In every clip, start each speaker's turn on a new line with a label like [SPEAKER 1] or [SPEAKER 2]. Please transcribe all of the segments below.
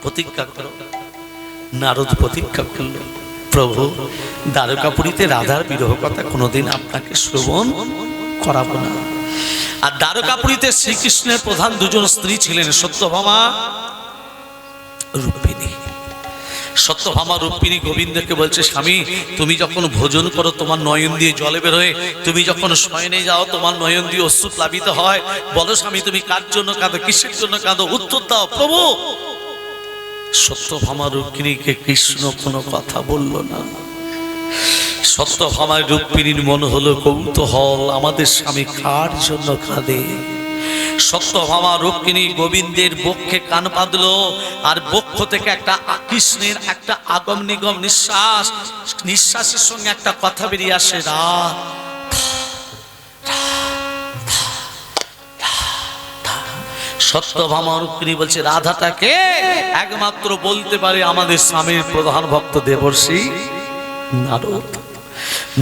[SPEAKER 1] প্রতিজ্ঞা করো। নারদ প্রতিজ্ঞা করল, প্রভু দ্বারকাপুরীতে রাধার বিরহ কথা কোনোদিন আপনাকে শ্রবণ করাবো না। আর দ্বারকাপুরীতে শ্রীকৃষ্ণের প্রধান দুজন স্ত্রী ছিলেন, সত্যভামা, রুক্মিণী। সত্যভামা রুক্মিণী গোবিন্দকে বলছে, স্বামী তুমি যখন ভোজন করো তোমার নয়ন দিয়ে জলে বেরোয়, তুমি যখন শয়নে যাও তোমার নয়ন দিয়ে অশ্রু প্লাবিত হয়, বলো স্বামী তুমি কার জন্য কাঁদো, কিসের জন্য কাঁদো, উত্তর দাও প্রভু। সত্যভামা রুক্মিণীকে কৃষ্ণ কোনো কথা বলল না। সত্যভামা রুক্মিণীর মন হলো কৌতূহল, আমাদের স্বামী কার জন্য কাঁদে। সত্যভামা রুক্মিণী গোবিন্দের বক্ষে কান বাঁধলো, আর বক্ষ থেকে একটা কৃষ্ণের একটা আগম নিগম নিঃশ্বাস, নিঃশ্বাসের সঙ্গে একটা কথা বেরিয়ে আসে, সত্যভামা রুক্মিণী বলছে, রাধাটাকে একমাত্র বলতে পারে আমাদের স্বামীর প্রধান ভক্ত দেবর্ষি নারদ।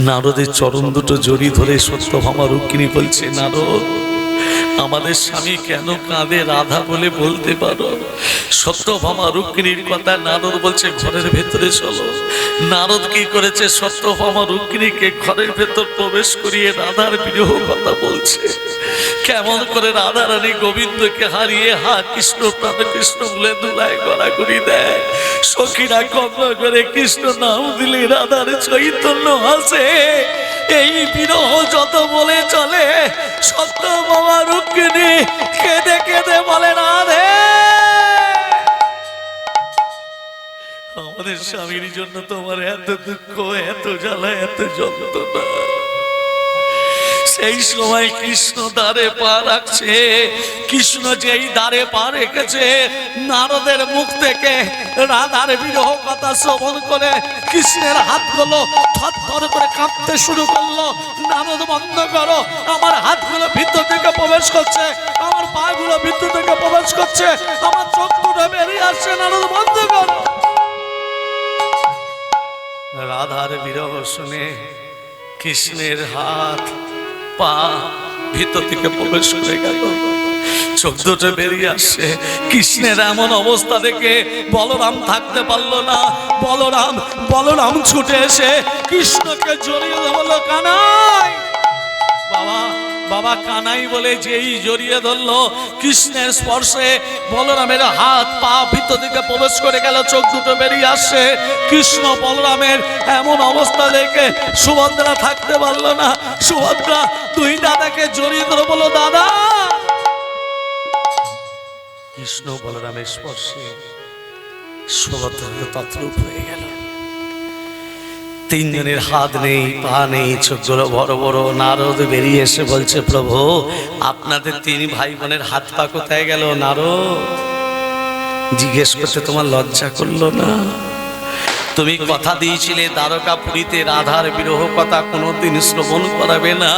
[SPEAKER 1] নারদের চরণ দুটো জড়ি ধরে সত্যভামা রুক্মিণী বলছে, নারদ আমাদের স্বামী কেন কাঁদে রাধা বলে বলতে পারো? সত্যভামা রুক্মিণীর কথা নারদ বলছে, ঘরের ভেতরে চলো। নারদ কি করেছে, সত্যভামা রুক্মিণীকে ঘরের ভেতর প্রবেশ করিয়ে রাধার বিরহ কথা বলছে। কেমন করে রাধা রানী গোবিন্দকে হারিয়ে কৃষ্ণ প্রাণ কৃষ্ণ বলে দুলায় গড়াগড়ি দেয়। সখীরা কর্ণ করে কৃষ্ণ নাম দিলে রাধার চৈতন্য আসে। এই বিরহ যত বলে চলে, সত্যভামা রুক্মিণী কেঁদে কেঁদে বলে, রাধে আমাদের স্বামীর জন্য তোমার এত দুঃখ, এত জ্বালা, এত যন্ত্রণা। সেই সময় কৃষ্ণ দ্বারে পা রাখছে। কৃষ্ণ যেই দ্বারে পা রেখেছে, নারদের মুখ থেকে রাধার বিরহ কথা শ্রবণ করে কৃষ্ণের হাতগুলো থরথর করে কাঁপতে শুরু করলো। নারদ বন্ধ করো, আমার হাতগুলো ভিতর থেকে প্রবেশ করছে, আমার পাগুলো ভিতর থেকে প্রবেশ করছে, আমার চোখ দুটো বেরিয়ে আসছে, নারদ বন্ধ করো। রাধার বিরহ শুনে কৃষ্ণের হাত পা ভিতর থেকে প্রবেশ করে গেল, চোখ দুটো বেরিয়ে আসছে। কৃষ্ণের এমন অবস্থা দেখে বলরাম থাকতে পারলো না। বলরাম ছুটে এসে কৃষ্ণকে জড়িয়ে ধরলো, কানাই বাবা, বাবা কানাই বলে যেই জড়িয়ে ধরলো, কৃষ্ণের স্পর্শে বলরামের হাত পা ভিতর দিকে প্রবেশ করে গেল, চোখ দুটো বেরিয়ে আসছে। কৃষ্ণ বলরামের এমন অবস্থা দেখে সুভদ্রা থাকতে পারলো না। সুভদ্রা দুই দাদাকে জড়িয়ে ধরে বলো, দাদা। কৃষ্ণ বলরামের স্পর্শে সুভদ্রা তদ্রূপ হয়ে গেল। তিনজনের হাত নেই, পা নেই, চোখগুলো বড় বড়। নারদ বেরিয়ে এসে বলছে, প্রভু আপনাদের তিন ভাই বোনের হাত পা কোথায় গেল? নারদ জিজ্ঞেস করতে তোমার লজ্জা করলো না? তুমি কথা দিয়েছিলে দ্বারকাপুরীতে রাধার বিরহ কথা কোনোদিন শ্রবণ করাবে না।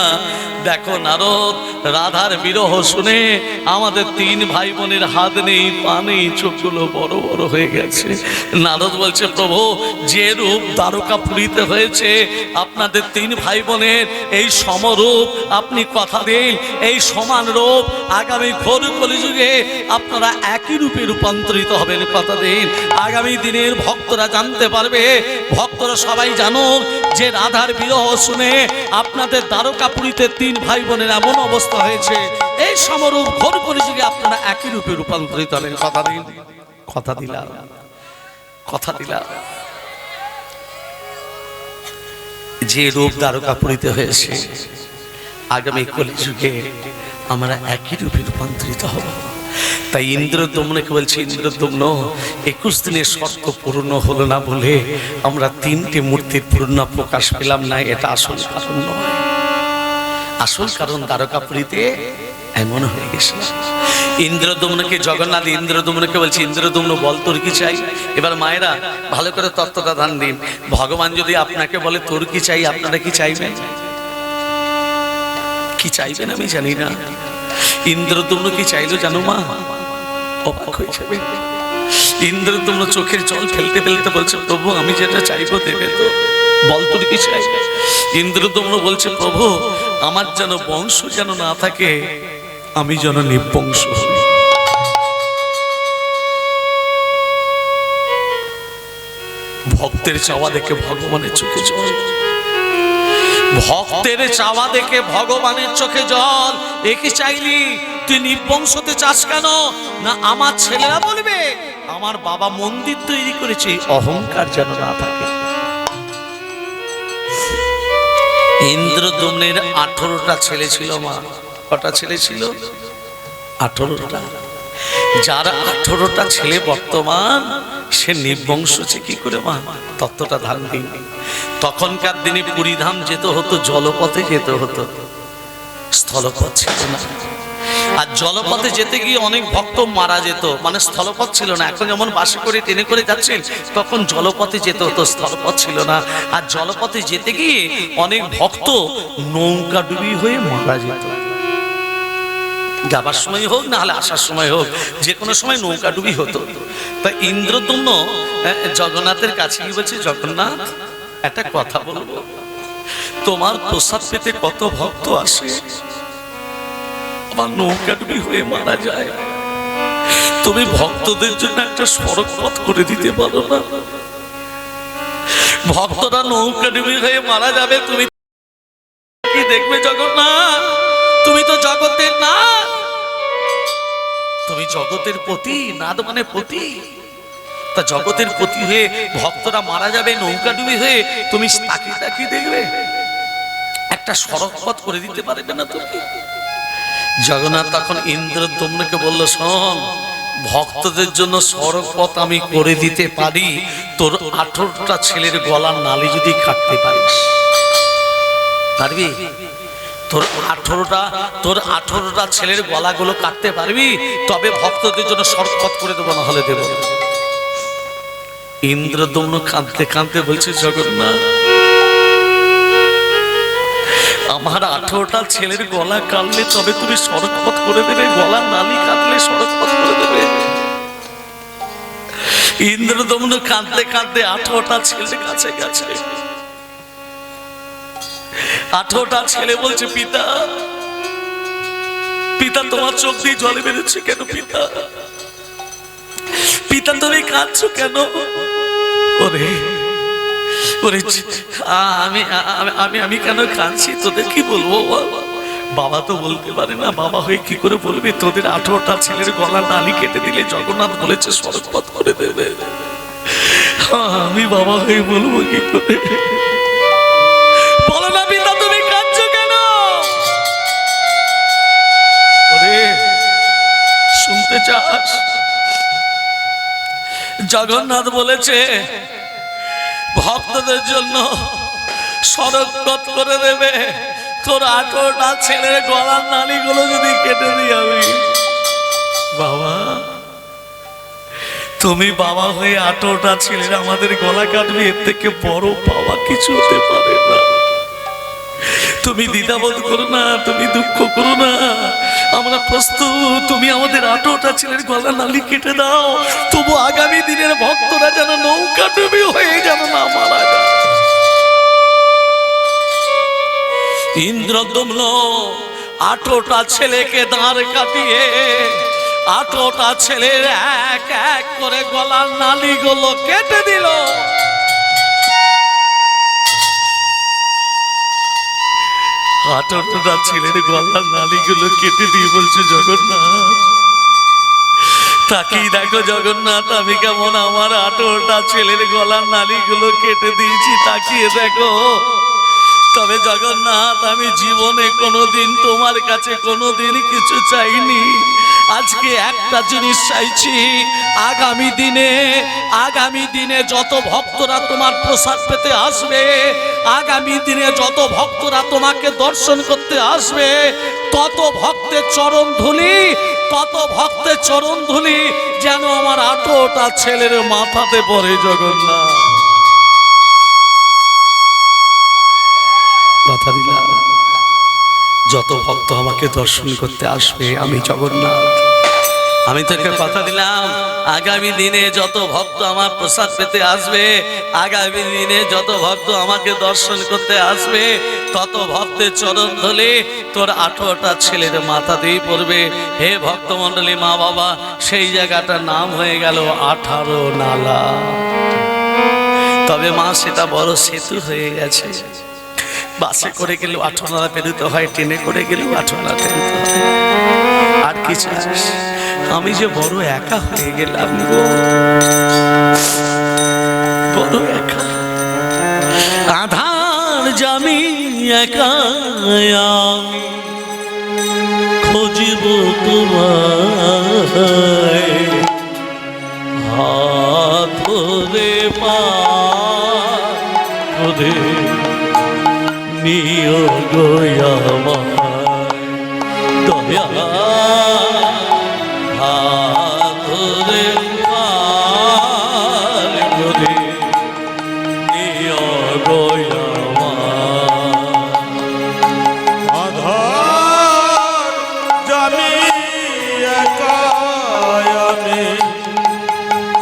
[SPEAKER 1] দেখো নারদ, রাধার বিরহ শুনে আমাদের তিন ভাই বোনের হাত নেই, পা নেই, চোখগুলো বড় বড় হয়ে গেছে। নারদ বলছে, প্রভু যে রূপ দ্বারকাপুরীতে হয়েছে আপনাদের তিন ভাই বোনের, এই সমরূপ আপনি কথা দিন, এই সমান রূপ আগামী ঘোর কলিযুগে আপনারা একই রূপে রূপান্তরিত হবেন, কথা দিন। আগামী দিনের ভক্তরা জানতে পারবে, ভক্তরা সবাই জানুক যে রাধার বিরহ শুনে আপনাদের দ্বারকাপুরীতে তিন ভাই বোনের এমন অবস্থা হয়েছে। এই সমরূপ ঘোর কলিযুগে আপনারা একই রূপে রূপান্তরিত হবেন, কথা দিন। কথা দিলাম, কথা দিলাম। যে রূপ দ্বারকাপুরীতে হয়েছে, আগামী কলিযুগে আমরা একই রূপে রূপান্তরিত হব। তাই ইন্দ্রদম্নকে বলছে, ইন্দ্রদম্ন 21 দিনের শর্ত পূর্ণ হলো না বলে আমরা তিনটি মূর্তির পূর্ণ প্রকাশ পেলাম না। এটা আসল কারণ নয়। আসল কারণ দ্বারকাপুরীতে এমন হয়ে গেছে। ইন্দ্রদম্নকে জগন্নাথ ইন্দ্রদম্নকে বলছে, ইন্দ্রদম্ন বল তোর কি চাই? এবার মায়েরা ভালো করে তত্ত্বটা ধ্যান দিন। ভগবান যদি আপনাকে বলে তোর কি চাই, আপনারা কি চাইবেন? কি চাইবেন আমি জানি না। ইন্দ্রদম্ন কি চাইলো জানো মা? অবাক হয়ে যাবে। ইন্দ্রদম্ন চোখের জল ফেলতে ফেলতে বলছে, প্রভু আমি যেটা চাইবো দেবে তো? বল তোর কি চাই? ইন্দ্রদম্ন বলছে, প্রভু আমার যেন বংশ যেন না থাকে, আমি যেন নির্বংশ হই। ভক্তের চাওয়া দেখে ভগবানের চোখে জল, ভক্তের চাওয়া দেখে ভগবানের চোখে জল। একে চাইলি তুই নির্বংশ হতে চাস কেন? না আমার ছেলেরা বলবে আমার বাবা মন্দির তৈরি করেছে, অহংকার যেন না থাকে। ইন্দ্রদম্নের 18টা ছেলে ছিল মা। কটা ছেলে ছিল? 18টা। যার 18টা ছেলে বর্তমান, সে নির্বংশ কি করে মা? তত্ত্বটা ধান দিন। তখনকার দিনে পুরীধাম যেতে হতো জলপথে যেতে হতো, স্থলপথ ছিল না। আর জলপথে যেতে গিয়ে অনেক ভক্ত মারা যেত, মানে স্থলপথ ছিল না। এখন যেমন বাসে করে ট্রেনে করে যাচ্ছেন, তখন জলপথে যেতে হতো, স্থলপথ ছিল না। আর জলপথে যেতে গিয়ে অনেক ভক্ত নৌকা ডুবি হয়ে মারা যেত। যাবার সময় হোক না হলে আসার সময় হোক, যে কোনো সময় নৌকা ডুবি হতো। তা ইন্দ্রদম্ন জগন্নাথের কাছে কি বলছে, জগন্নাথ একটা কথা বলবো, তোমার প্রসাদ পেতে কত ভক্ত আসে, আমার নৌকা ডুবি হয়ে মারা যায়, তুমি ভক্তদের জন্য একটা সড়ক পথ করে দিতে পারো না? ভক্তরা নৌকা ডুবি হয়ে মারা যাবে, তুমি কি দেখবে জগন্নাথ? তুমি তো জগতের না, তুমি জগতের পতি, নাদ মানে পতি। তা জগতের পতি হয়ে ভক্তরা মারা যাবে নৌকা ডুবি হয়ে, তুমি তাকিয়ে তাকিয়ে দেখবে? একটা সড়ক পথ করে দিতে পারবে না তুমি? জগন্নাথ তখন ইন্দ্রদম্নকে বলল, শোন, ভক্তদের জন্য সড়ক পথ আমি করে দিতে পারি, তোর 18টা ছেলের গলার নালি যদি কাটতে পারিস। পারবি? তোর 18টা ছেলের গলাগুলো কাটতে পারবি, তবে ভক্তদের জন্য সড়ক পথ করে দেবো, না হলে দেব। ইন্দ্রদম্ন কাঁদতে কাঁদতে বলছে, জগন্নাথ, আমার 18টা ছেলের গলা কাটলে তবে তুমি সড়ক পথ করে দেবে, গলার নালি কাটলে সড়ক পথ করে দেবে? ইন্দ্রদম্ন কাঁদতে কাঁদতে 18টা ছেলের কাছে গেছে। 18টা ছেলে বলছে, পিতা, পিতা তোমার চোখ দিয়ে জলে বেরোচ্ছে কেন? পিতা, পিতা তুমি কাঁদছো কেন? ওরে ওরে, আমি আমি আমি কেন কাঁদছি তোদের কি বলবো? বাবা তো বলতে পারে না, বাবা হয়ে কি করে বলবে? তোদের 18টা ছেলের গলা নালি কেটে দিলে জগন্নাথ বলেছে সড়ক পথ করে দেবে, আমি বাবা হয়ে বলবো কি করে? বলো না পিতা, তুমি কাঁদছো কেন? ওরে, শুনতে চাস? জগন্নাথ বলেছে ভক্তদের জন্য সড়ক পথ করে দেবে, তোর 18টা ছেলের গলার নালিগুলো যদি কেটে দিই আমি। বাবা, তুমি বাবা হয়ে 18টা ছেলের আমাদের গলা কাটবে, এর থেকে বড় পাওয়া কিছু হতে পারে না। তুমি দ্বিধাবোধ করো না, তুমি দুঃখ করো না, আমরা প্রস্তুত। তুমি আমাদের 18টা ছেলের গলা নালি কেটে দাও, তবু আগামী দিনের ভক্তরা যেন নৌকা ডুবি হয়ে যেন না মারা যায়। ইন্দ্রদম্ন 18টা ছেলেকে দাঁড় কাটিয়ে 18টা ছেলের এক এক করে গলার নালিগুলো কেটে দিল। 18টা ছেলের গলার নালিগুলো কেটে দিয়ে বলছে, জগন্নাথ তাকিয়ে দেখো জগন্নাথ, আমি কেমন আমার 18টা ছেলের গলার নালিগুলো কেটে দিয়েছি, তাকিয়ে দেখো। তবে জগন্নাথ, আমি জীবনে কোনোদিন তোমার কাছে কোনোদিন কিছু চাইনি, আজকে একটা জিনিস চাইছি, আগামী দিনে যত ভক্তরা তোমার প্রসাদ পেতে আসবে, আগামী দিনে যত ভক্তরা তোমাকে দর্শন করতে আসবে, তত ভক্তের চরণ ধুলি যেন আমার 18টা ছেলের মাথাতে পড়ে। জগন্নাথ কথা দিলাম, যত ভক্ত আমাকে দর্শন করতে আসবে, আমি জগন্নাথ, আমি তোকে কথা দিলাম, আগামী দিনে যত ভক্ত আমার প্রসাদ পেতে আসবে, আগামী দিনে যত ভক্ত আমাকে দর্শন করতে আসবে, তত ভক্তের চরণ ধরে তোর 18টা ছেলের মাথাতেই পড়বে। হে ভক্তমণ্ডলী, মা বাবা, সেই জায়গাটার নাম হয়ে গেল 18 নালা। তবে মা সেটা বড় সেতু হয়ে গেছে। বাসে করে গেলেও 8 আনা পেরোতে হয়, ট্রেনে করে গেলেও 8 আনা পেরোতে হয়। আর কিছু আমি যে বড় একা হয়ে গেলাম গো, বড় একা। আধার জামি একা আমি খুঁজিব তোমায়, হাত ধরে পা ধরে নিও গো আমায় দয়া, হাত ধরে পা ধরে নিও গো
[SPEAKER 2] আধার জামি একা আমি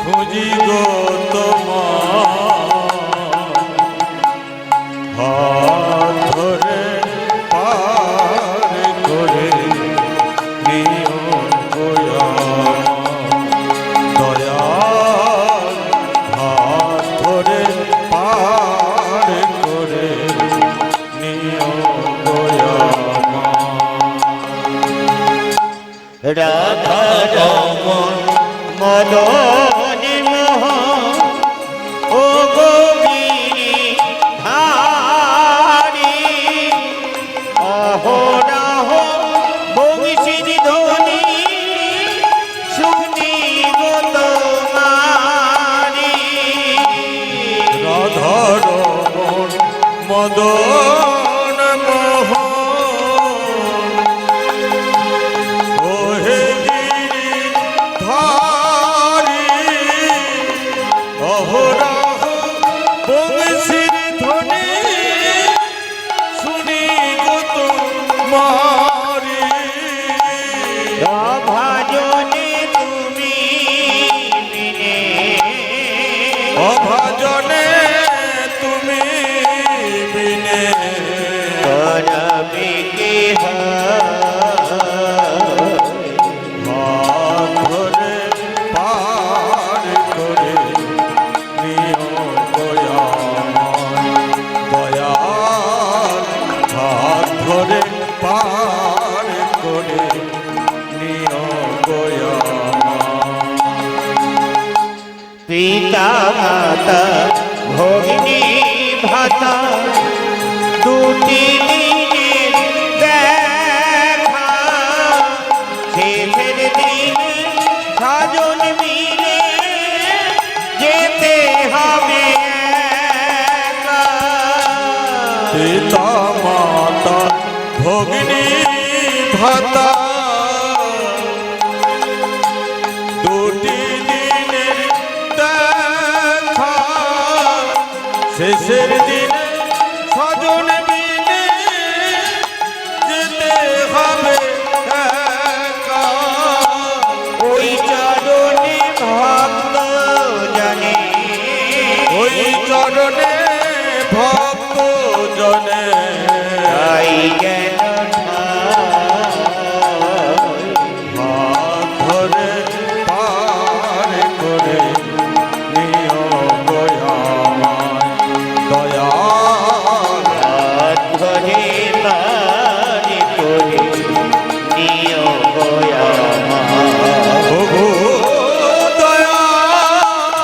[SPEAKER 2] খুঁজি গো তোমার, হাত ধরে পার করে নিও গো দয়াল, হাত ধরে পার করে নিও গো
[SPEAKER 3] রাধা রমন মদন মোহন ও গোবিনী ধারি, অহরহ বংশীর ধ্বনি শুনি গো তোমারি।
[SPEAKER 2] রাধা রমন মদন মোহন ওহে গিরিধারী, অহরহ বংশীর ধ্বনি শুনি গো তোমারি।
[SPEAKER 3] অভাজনে তুমি বিনে,
[SPEAKER 2] অভাজনে তুমি বিনে
[SPEAKER 3] করবে কে
[SPEAKER 2] হাত ধরে পার করে নিও গো আমায় দয়াল, হাত ধরে পার করে নিও গো আমায়।
[SPEAKER 3] পিতা মাতা ভগিনী ভাতা দুটি দিনের দেখা, শেষের দিন সাজন মিলে যেতে হবে একা।
[SPEAKER 2] পিতা মাতা ভগিনী ভাতা দুটি দিনের দেখা, শেষের দিনে স্বজন মিলে যেতে হবে একা।
[SPEAKER 3] ওই চরণে ভক্ত জনে,
[SPEAKER 2] ওই চরণে ভক্ত জনে
[SPEAKER 3] তাই যেন ঠাই।
[SPEAKER 2] হাত ধরে পার করে নিও গো আমায় দয়াল,
[SPEAKER 3] হাত ধরে পার করে নিও গো আমায়।
[SPEAKER 2] ওগো দয়াল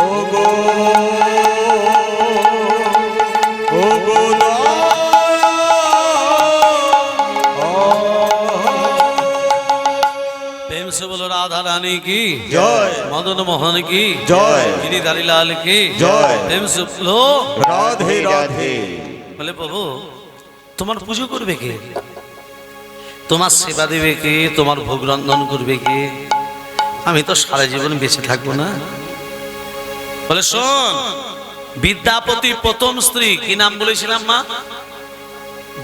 [SPEAKER 2] ওগো ওগো
[SPEAKER 1] प्रेम से बोलो राधा रानी की
[SPEAKER 2] जय।
[SPEAKER 1] मदन मोहन की
[SPEAKER 2] जय।
[SPEAKER 1] गिरिधारी लाल की
[SPEAKER 2] जय।
[SPEAKER 1] प्रेम से बोलो
[SPEAKER 2] রাধে রাধে।
[SPEAKER 1] বলে প্রভু তোমার পুজো করবে কে, তোমার সেবা দেবে কে, তোমার ভোগ রন্ধন করবে কে? আমি তো সারা জীবন বেঁচে থাকবো না। বলে শোন, বিদ্যাপতি প্রথম স্ত্রী কি নাম বলেছিলাম মা?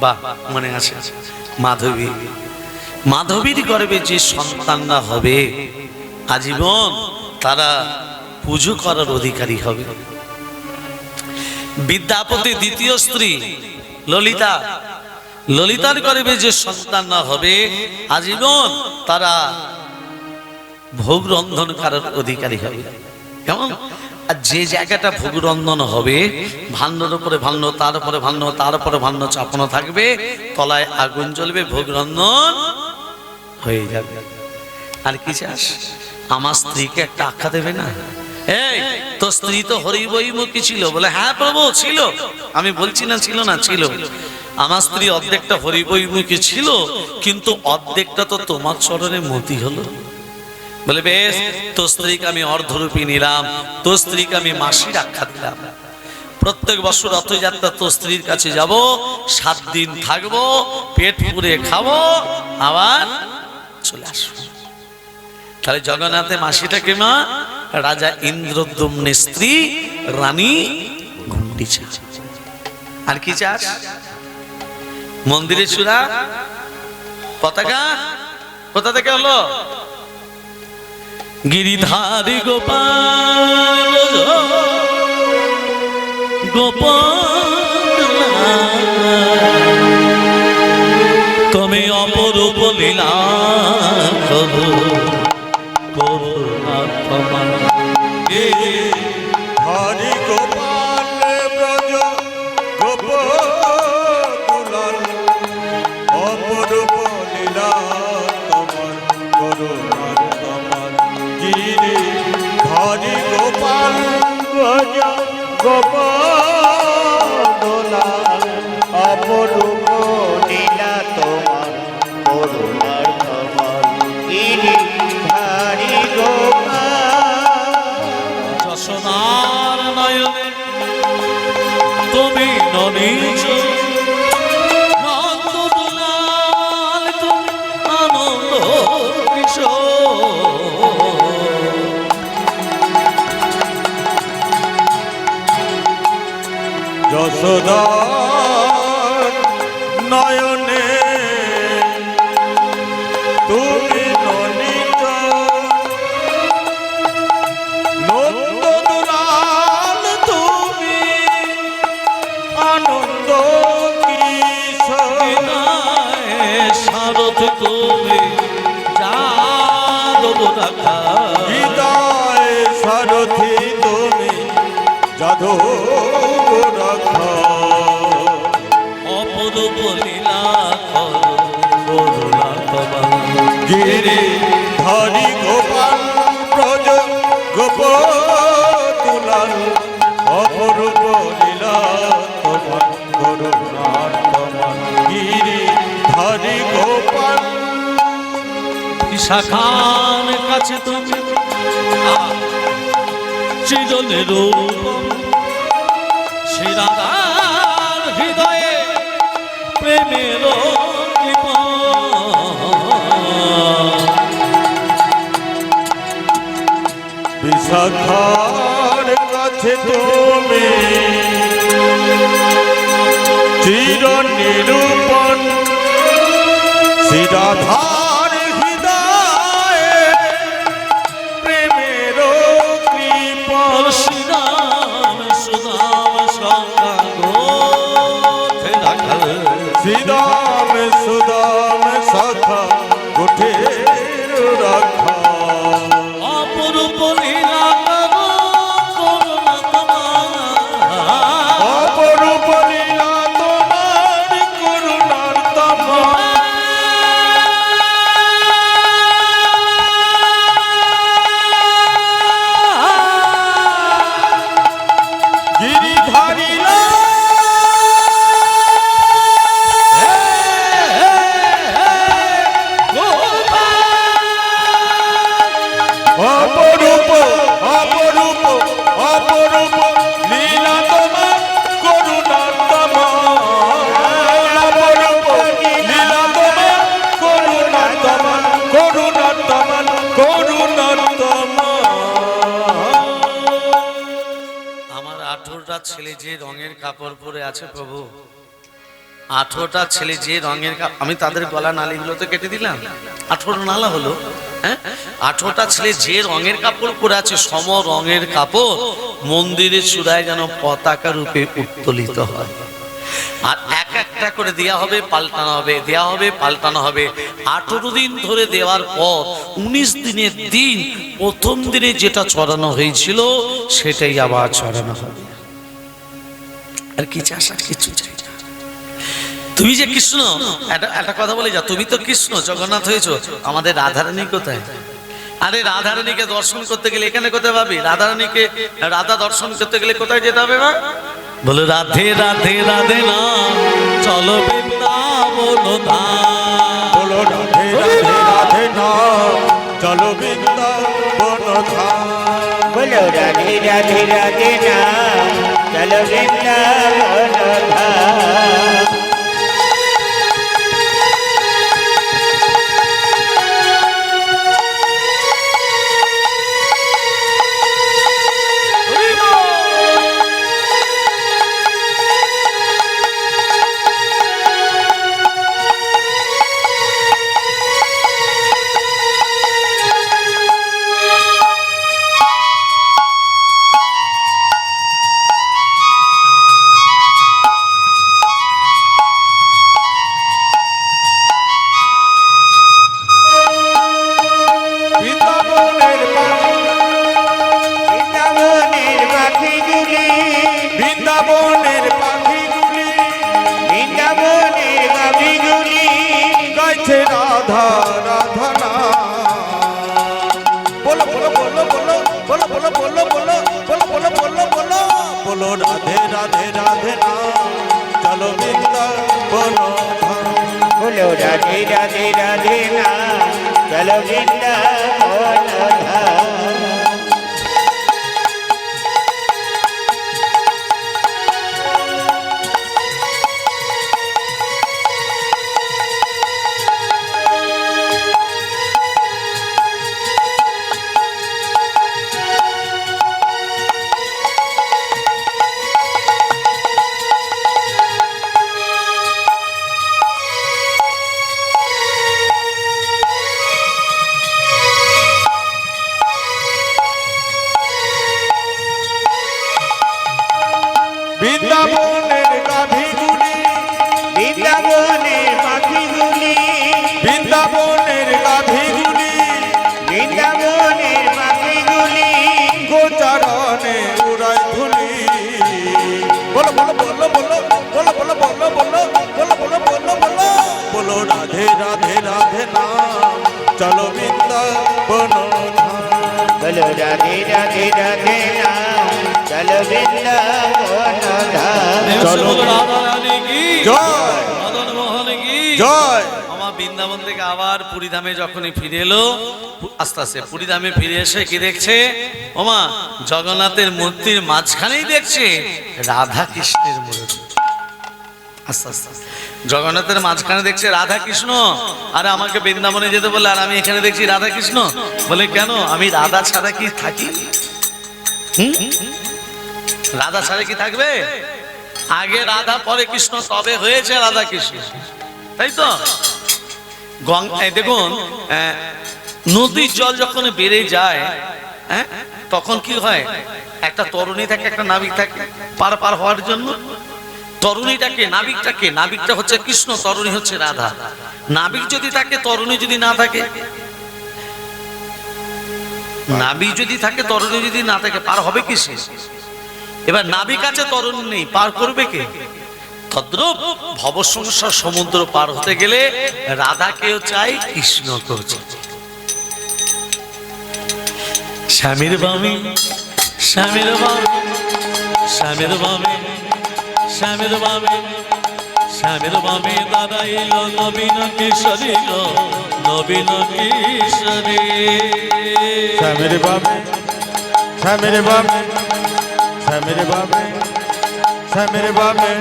[SPEAKER 1] বাহ, মনে আছে, মাধবী। মাধবীর গর্ভে যে সন্তানরা হবে আজীবন তারা পুজো করার অধিকারী হবে। বিদ্যাপতি দ্বিতীয় স্ত্রী ললিতা, ললিতার গর্ভে যে সন্তান না হবে আজীবন তারা ভোগ রন্ধন করার অধিকারী হবে। কেমন? আর যে জায়গাটা ভোগ রন্ধন হবে, ভান্ডর উপরে ভান্ন, তার উপরে ভান্ন, তার উপরে ভান্ন চাপানো থাকবে, তলায় আগুন জ্বলবে, ভোগ রন্ধন হয়ে যাবে। আর কি চাস? আমার স্ত্রীকে একটা আখ্যা দেবে না, এই তো স্ত্রী তো হরিবৈমুখী ছিল। বলে হ্যাঁ প্রভু ছিল। আমি বলছি না ছিল না, ছিল। আমার স্ত্রী অর্ধেকটা হরিবৈমুখী ছিল, কিন্তু অর্ধেকটা তো তোমার চরণে মতি হলো। বলে বেশ, তোর স্ত্রীকে আমি অর্ধরূপী নিলাম, তোর স্ত্রীকে আমি মাসির আখ্যা দিলাম। প্রত্যেক বছর রথযাত্রা তোর স্ত্রীর কাছে যাব, 7 দিন থাকবো, পেট পুরে খাবো, আবার চলে আসবো। তাহলে জগন্নাথের মাসিটাকে মা রাজা ইন্দ্রদ্যুম্নের স্ত্রী রানী গুন্ডিচা। আর কি চাস? মন্দিরে চূড়া পতাকা কোথা থেকে হলো? গিরিধারী গোপাল গোপাল তুমি অপরূপ লীলা করো করুণা তোমার।
[SPEAKER 2] হরি গোপাল ব্রজ গোপকুলাল অপরূপ লীলা তোমার করুণার তোমার গিরি। হরি গোপাল
[SPEAKER 3] ব্রজ গোপকুলাল অপরূপ লীলা তোমার করুণার তোমার গিরিধারী গোপাল।
[SPEAKER 1] যশোদার নয়নে তুমি ননীচ, নন্দদুলাল তুমি আনন্দ কিশোর।
[SPEAKER 2] যশোদার নয়নে তুমি ননীত, নন্দদুলাল তুমি আনন্দ কিশোর।
[SPEAKER 1] শারদ তুমি যাদব রাখা,
[SPEAKER 2] হৃদয় সারথি তুমি যাদব রাখা।
[SPEAKER 1] অপরূপ লীলা করো করুণা তোমার।
[SPEAKER 2] গিরি ধরি গোপাল ব্রজ গোপকুলাল অপরূপ লীলা তোমার করুণার তোমার গিরি ধরি গোপাল।
[SPEAKER 1] বিশাখার কাছে তুমি চিরনের রূপম, শ্রীরাধার হৃদয়ে প্রেমের
[SPEAKER 2] বিশাখার কাছে তুমি চির নিরূপণ, শ্রীরাধার হৃদয়ে প্রেমের কৃপণ।
[SPEAKER 1] শ্রীরাম সুদাম সঙ্গে রাখা,
[SPEAKER 2] শ্রীরাম সুদাম সখা গোঠের রাখা।
[SPEAKER 1] অপরূপ লীলা করো করুণা তোমার।
[SPEAKER 2] অপরূপ লীলা তোমার করুণার তোমার। গিরিধারী অপরূপ অপরূপ অপরূপ লীলা তোমার করুণার তোমার। অপরূপ লীলা তোমার করুণার তোমার করুণার তোমার করুণার তোমার।
[SPEAKER 1] আমার 18টা ছেলে যে রঙের কাপড় পরে আছে প্রভু, 18টা ছেলে যে রঙের আমি তাদের গলা নালীগুলো তো কেটে দিলাম, 18 নালা হলো। হ্যাঁ, 18টা ছেলে যে রঙের কাপড় পরে আছে, সম রঙের কাপড় মন্দিরের চূড়ায় যেন পতাকা রূপে উত্তোলিত হয়। আর এক একটা করে দেয়া হবে, পাল্টানো হবে, দেয়া হবে, পাল্টানো হবে। 18 দিন ধরে দেওয়ার পর 19 দিনের দিন প্রথম দিনে যেটা চড়ানো হয়েছিল সেটাই আবার চড়ানো হবে। আর কি চাস? আর কিছু চাই না। তুমি যে কৃষ্ণ, একটা কথা বলে যা, তুমি তো কৃষ্ণ জগন্নাথ হয়েছো, আমাদের রাধারানী কোথায়? আরে রাধারানীকে দর্শন করতে গেলে এখানে কোথায় পাবি? রাধারানীকে, রাধা দর্শন করতে গেলে কোথায় যেতে হবে? না বলো রাধে রাধে রাধে না, চলো বৃন্দাবন ধাম।
[SPEAKER 2] বলো রাধে রাধে রাধে না, চলো বৃন্দাবন ধাম।
[SPEAKER 3] বলো রাধে রাধে রাধে না, চলো বৃন্দাবন ধাম।
[SPEAKER 2] বৃন্দাবনের
[SPEAKER 3] বৃন্দাবনের পাখিগুলি,
[SPEAKER 2] বৃন্দাবনের পাখিগুলি
[SPEAKER 3] বৃন্দাবনের পাখিগুলি,
[SPEAKER 2] গাইছে রাধা রাধা না। বলো বলো বলো বলো বলো বলো বলো বলো বলো বলো বলো বলো বলো রাধে রাধে রাধে না, চলো বৃন্দাবন ধাম।
[SPEAKER 3] বলো রাধে রাধে রাধে না, চলো বৃন্দাবন ধাম।
[SPEAKER 2] বৃন্দাবনের গাভীগুলি,
[SPEAKER 3] বৃন্দাবনের পাখিগুলি,
[SPEAKER 2] বৃন্দাবনের গাভীগুলি
[SPEAKER 3] বৃন্দাবনের পাখিগুলি,
[SPEAKER 2] গোচারণে উড়াই ধুলি। বলো বলো বলো বলো বলো বলো বলো বলো বলো বলো বলো বলো বলো রাধে রাধে রাধে না, চলো বৃন্দাবন ধাম।
[SPEAKER 3] বলো রাধে রাধে রাধে না, চলো বৃন্দাবন ধাম।
[SPEAKER 2] চলো
[SPEAKER 1] রাধারানী কি
[SPEAKER 2] জয়,
[SPEAKER 1] মদন মোহন কি
[SPEAKER 2] জয়।
[SPEAKER 1] আমার বৃন্দাবন থেকে আবার পুরীধামে যখনই ফিরে এলো, আস্তে আস্তে পুরীধামে ফিরে এসে কি দেখছে? ওমা, জগন্নাথের মূর্তির মাঝখানেই দেখছে রাধা কৃষ্ণের মূর্তি। আস্তে আস্তে জগন্নাথের মাঝখানে দেখছে রাধা কৃষ্ণ। আরে আমাকে বৃন্দাবনে যেতে বলে, আর আমি এখানে দেখছি রাধা কৃষ্ণ। বলে কেন? আমি রাধা ছাড়া কি থাকি? রাধা ছাড়া কি থাকবে? আগে রাধা পরে কৃষ্ণ, তবে হয়েছে রাধা কৃষ্ণ, তাই তো? দেখুন, নদীর জল যখন বেড়ে যায়, তখন কি হয়? একটা তরুণী থাকে, একটা নাবিক থাকে পার হওয়ার জন্য। তরুণীটাকে, নাবিকটা হচ্ছে কৃষ্ণ, তরুণী হচ্ছে রাধা। নাবিক যদি থাকে, তরুণী যদি না থাকে, নাবিক যদি থাকে, তরুণী যদি না থাকে, পার হবে কি সে? এবার নাবিক আছে, তরুণ নেই, পার করবে কে? তদ্রূপ ভবসংসার সমুদ্র পার হতে গেলে রাধাকেও চাই, কৃষ্ণকেও চাই। স্বামীর বামে, স্বামীর বামে, স্বামীর বামে, স্বামীর বামে, স্বামীর বামে দাঁড়াইল নবীন কিশোরী, নবীন কিশোরী।
[SPEAKER 2] স্বামীর বামে, স্বামীর বামে, স্বামীর বামে, স্বামীর বামে,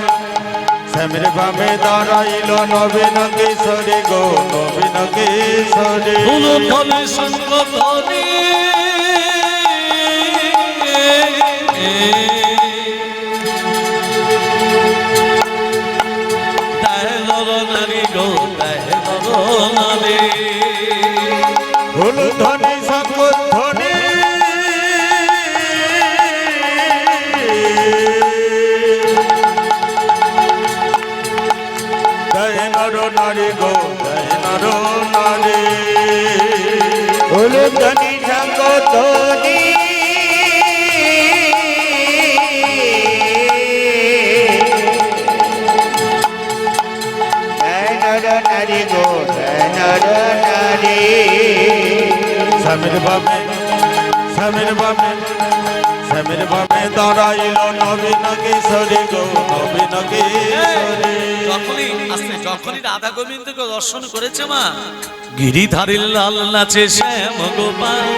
[SPEAKER 2] স্বামীর বামে দাঁড়াইল নবীন কিশোরী গো, নবীন কিশোরী।
[SPEAKER 1] ফুল ফলে সঙ্গ ধরে
[SPEAKER 2] না রে
[SPEAKER 3] উলুধ্বনি শঙ্খধ্বনি নর নারী গো নর নারী
[SPEAKER 2] স্বামীর বামে দাঁড়াইল নবীন কিশোরী গো নবীন কিশোরী
[SPEAKER 1] যখনই রাধা গোবিন্দকে দর্শন করেছে মা, গিরিধারীর লাল নাচে শ্যাম গোপাল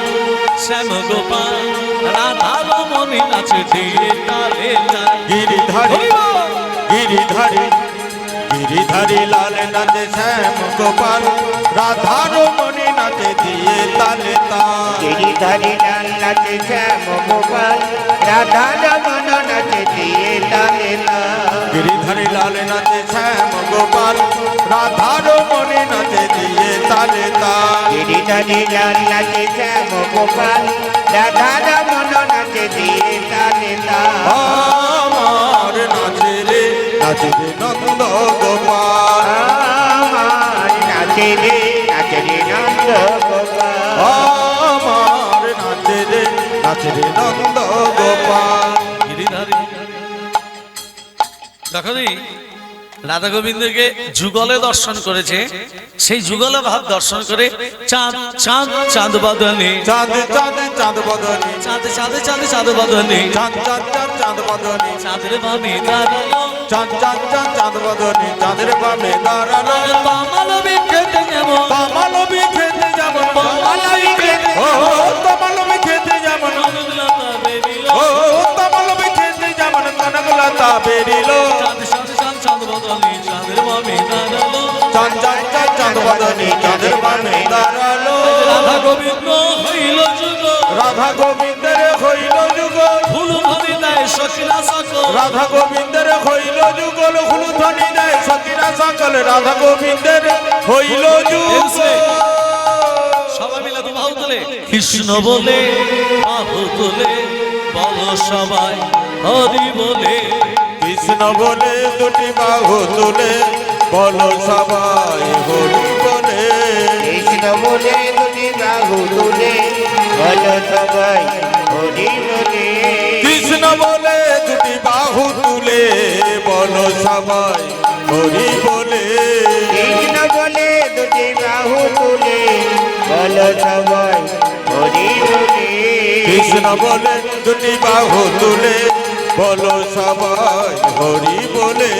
[SPEAKER 1] রাধা রমণী নাচে ধীরে তালে
[SPEAKER 2] গিরিধারী লাল নাচে শ্যাম গোপাল রাধা রমণী নাচে দিয়ে তালে তাল
[SPEAKER 3] গিরিধারী লাল নাচে শ্যাম গোপাল রাধা রমণ নাচে দিয়ে তালে তাল
[SPEAKER 2] গিরিধারী লাল নাচে শ্যাম গোপাল রাধা রমণী নাচে দিয়ে তালে তাল
[SPEAKER 3] গিরিধারী লাল নাচে শ্যাম গোপাল রাধা রমণ নাচে দিয়ে তালে তাল
[SPEAKER 2] আমার নাচে রে নন্দ গোপাল
[SPEAKER 3] আমার নাচে রে নন্দ গোপাল
[SPEAKER 2] আমার নাচে রে নন্দ গোপাল
[SPEAKER 1] গিরিধারী যখনই রাধা গোবিন্দকে যুগলে দর্শন করেছে, সেই যুগল ভাব দর্শন করে চাঁদ বদনে
[SPEAKER 2] চাঁদ বদনী
[SPEAKER 1] চাঁদ বদনে
[SPEAKER 2] চাঁদ বদনী
[SPEAKER 1] চাঁদের বামে দাঁড়ালো
[SPEAKER 2] চাঁদ বদনী চাঁদের বামে দাঁড়ালো
[SPEAKER 1] পামালবি খেতে যেমন
[SPEAKER 2] তামালবি খেতে যেমন
[SPEAKER 1] পামালবি খেতে
[SPEAKER 2] ও তামালবি খেতে যেমন
[SPEAKER 1] কনকলতা বেরিল
[SPEAKER 2] ও তামালবি খেতে যেমন কনকলতা বেরিল
[SPEAKER 1] চাঁদ বদনে চাঁদের বামে দাঁড়ালো
[SPEAKER 2] চাঁদ বদনী চাঁদের বামে দাঁড়ালো
[SPEAKER 1] রাধা গোবিন্দ হইল যুগ
[SPEAKER 2] রাধা গোবিন্দের হইল যুগল
[SPEAKER 1] ফুল ভরি দেয় সখিরা সকল
[SPEAKER 2] রাধা গোবিন্দের হইল যুগল হুলুধ্বনি দেয় সখীরা সকল রাধা গোবিন্দের হইল যুগল
[SPEAKER 1] সবাই মিলে তো বাহু তোলে কৃষ্ণ বলে বাহু তোলে বলো সবাই হরি বলে
[SPEAKER 2] কৃষ্ণ বলে দুটি বাহু তুলে বলো সবাই হরি বলে
[SPEAKER 3] কৃষ্ণ বলে দুটি বাহু তুলে বলো সবাই হরি বলে
[SPEAKER 2] কৃষ্ণ বলে দুটি বাহু তুলে বলো সবাই হরি বলে
[SPEAKER 3] কৃষ্ণ বলে দুটি বাহু তুলে বলো সবাই হরি বলে
[SPEAKER 2] কৃষ্ণ বলে দুটি বাহু তুলে বলো সবাই হরি বলে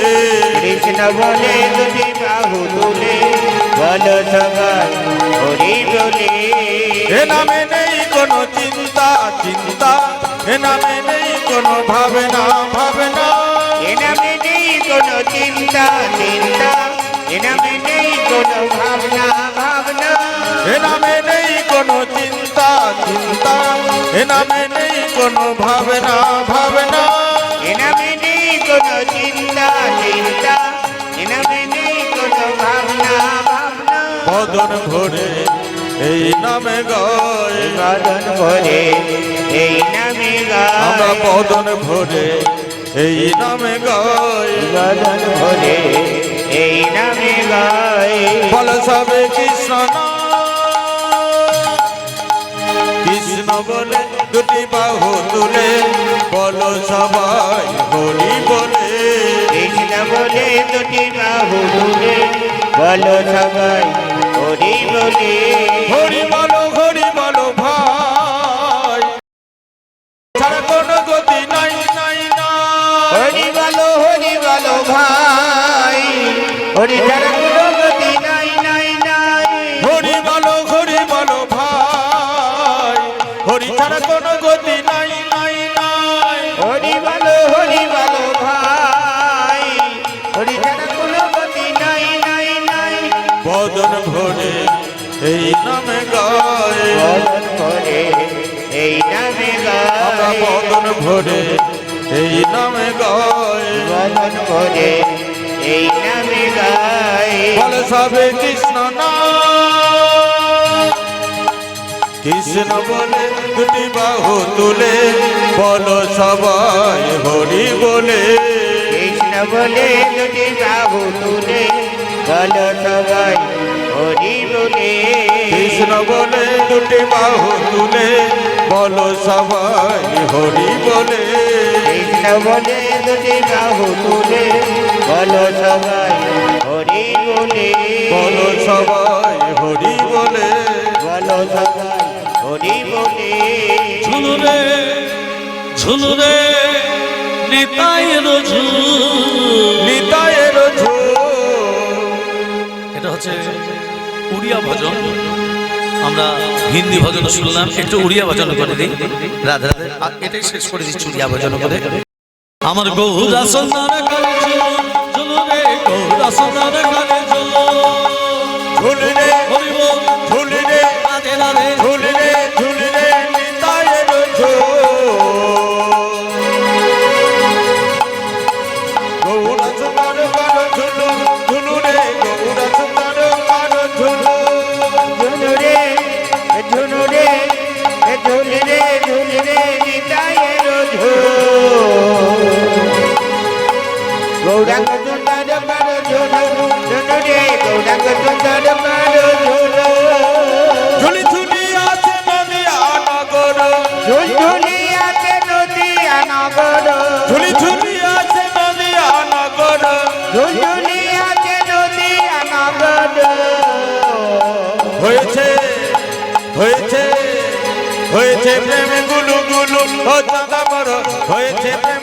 [SPEAKER 3] কৃষ্ণ বলে দুটি বাহু তুলে বলো সবাই হরি বলে
[SPEAKER 2] এ নামে নেই কোনো চিন্তা এ নামে নেই কোনো ভাবনা
[SPEAKER 3] এ নামে নেই কোনো চিন্তা এ নামে নেই কোনো ভাবনা
[SPEAKER 2] এ নামে নেই কোনো চিন্তা এ নামে নেই কোনো ভাবনা
[SPEAKER 3] এ নামে নেই কোনো চিন্তা এ নামে নেই কোনো ভাবনা
[SPEAKER 2] বদন ভরে এই নামে গায়
[SPEAKER 3] বদন ভরে এই নামে
[SPEAKER 2] আমরা
[SPEAKER 3] গায়
[SPEAKER 2] বদন ভরে এই নামে গায়
[SPEAKER 3] বদন ভরে এই নামে গায়
[SPEAKER 2] বল সবে কৃষ্ণ কৃষ্ণ বলে দুটি বাহু তুলে বলো সবাই হরি বলে
[SPEAKER 3] কৃষ্ণ বলে দুটি বাহু তুলে বলো সবাই হরি বলে
[SPEAKER 2] হরি বলো ভাই ছাড়া কোনো গতি নাই
[SPEAKER 3] হরি বলো ভাই হরি ছাড়া কোনো গতি নাই
[SPEAKER 2] হরি বলো ভাই হরি ছাড়া কোনো গতি নাই
[SPEAKER 3] হরি বলো ভাই হরি ছাড়া কোনো গতি নাই
[SPEAKER 2] বদন ভরে এই নামে গায়
[SPEAKER 3] বদন ভরে এই নামে
[SPEAKER 2] আমরা
[SPEAKER 3] গায়
[SPEAKER 2] বদন ভরে এই নামে গায়
[SPEAKER 3] বদন ভরে এই নামে গায়
[SPEAKER 2] বল সবে কৃষ্ণ কৃষ্ণ বলে দুটি বাহু তুলে বলো সবাই হরি বলে
[SPEAKER 3] কৃষ্ণ বলে দুটি বাহু তুলে বলো সবাই হরি বলে
[SPEAKER 2] কৃষ্ণ বলে দুটি বাহু তুলে বলো সবাই হরি বলে
[SPEAKER 3] কৃষ্ণ বলে দুটি বাহু তুলে বলো সবাই হরি বলে
[SPEAKER 2] বলো সবাই হরি বলে
[SPEAKER 3] বলো সবাই হরি বলে
[SPEAKER 1] ঝুলুরে ঝুলুরে নিতাইয়ের ঝুল।
[SPEAKER 2] নিতায়ের ঝোল।
[SPEAKER 1] এটা হচ্ছে উড়িয়া ভজন। আমরা হিন্দি ভজন শুনলাম, একটু উড়িয়া ভজন করে দিই। রাধে রাধে। এটাই শেষ করে দিচ্ছি উড়িয়া ভজন করে। আমার গৌরা সন্তান কালে ঝুলুরে, গৌরা সন্তান কালে
[SPEAKER 2] ঝুলরে ঝুলরে
[SPEAKER 1] রাধে রাধে।
[SPEAKER 2] ঝুলরে ঝুলরে নিতায়ের ঝোল। গৌরা সুন্দর কারো ঝুলু ঝুলুরে গৌরা সুন্দর কারো ঝুলু
[SPEAKER 3] ঝুনুরে ঝুনুরে ঝুলরে ঝুলরে নিতায়ের ঝোল গৌরাঙ্গ সুন্দর কারো ঝোল ঝুনুরে গৌরাঙ্গ সুন্দর কারো ঝোল
[SPEAKER 2] ঝুলি ঝুলি আছে নদিয়া নগর
[SPEAKER 3] ঝুলঝুলি আছে নদিয়া নগর
[SPEAKER 2] ঝুলি ঝুলি আছে নদিয়া নগর
[SPEAKER 3] ঝুলঝুলি আছে নদিয়া নগর
[SPEAKER 2] হয়েছে হয়েছে হয়েছে প্রেমে গুলু গুলু ও চাঁদা বড় হয়েছে প্রেমে